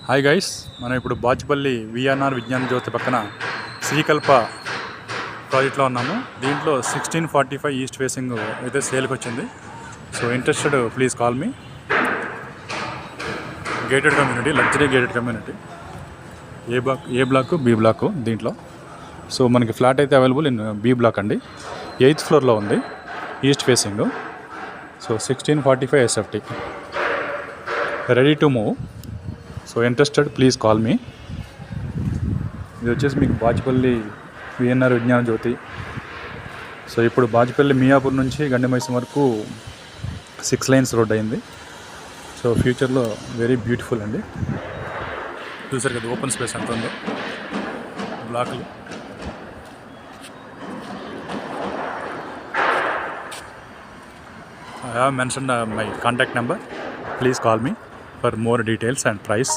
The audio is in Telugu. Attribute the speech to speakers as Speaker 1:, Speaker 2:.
Speaker 1: హాయ్ గైస్, మనం ఇప్పుడు బాచుపల్లి విఎన్ఆర్ విజ్ఞాన జ్యోతి పక్కన శ్రీకల్ప ప్రాజెక్ట్లో ఉన్నాము. దీంట్లో 1645 ఈస్ట్ ఫేసింగ్ అయితే సేల్కి వచ్చింది. So interested please call me. Gated community, luxury gated community, A block B block దీంట్లో. సో మనకి ఫ్లాట్ అయితే అవైలబుల్ ఇన్ బి బ్లాక్ అండి. 8th ఫ్లోర్లో ఉంది, east facing. So 1645 SFT, ready to move. So interested please call me. ఇది వచ్చేసి మీకు బాచుపల్లి విఎన్ఆర్ విజ్ఞాన జ్యోతి. సో ఇప్పుడు బాచుపల్లి మియాపూర్ నుంచి గండిమైసం వరకు 6 lanes రోడ్ అయింది. సో ఫ్యూచర్లో వెరీ బ్యూటిఫుల్ అండి. చూసారు కదా ఓపెన్ స్పేస్ ఎంత ఉందో, బ్లాక్లు. I have mentioned my contact number. Please call me for more details and price.